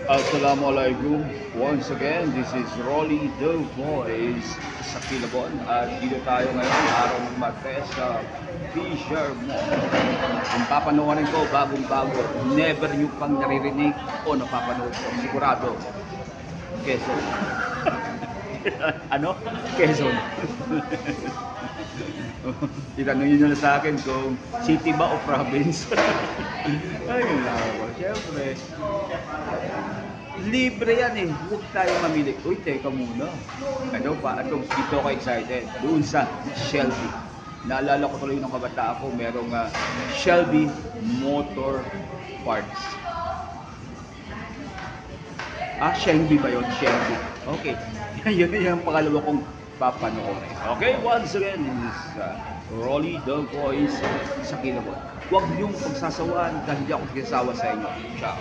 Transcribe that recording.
Assalamualaikum. Once again, this is Rolly the Voice sa Kilabon at dito tayo ngayon araw ng Martes sa Fisher Mall. Ang papanoorin ko bagong-bago, never nyo pang naririnig o napapanood ko, sigurado. Quezon. Ano? Quezon. Itanongin nyo na sa akin kung city ba o province. Ayun na ako. Siyempre, libre yan eh. Huwag tayo mamili. Uy, teka muna. Ano pa? Dito ako excited. Doon sa Shelby. Naalala ko tuloy ng kabataan ko, merong Shelby Motor Parts. Shelby ba yun? Shelby. Okay. Yun yung pangalawa kong papanoorin. Okay, once again, this is Rolly the Voice sa Kilabon. Huwag niyong pagsasawaan dahil hindi ako pagsasawa sa inyo. Ciao.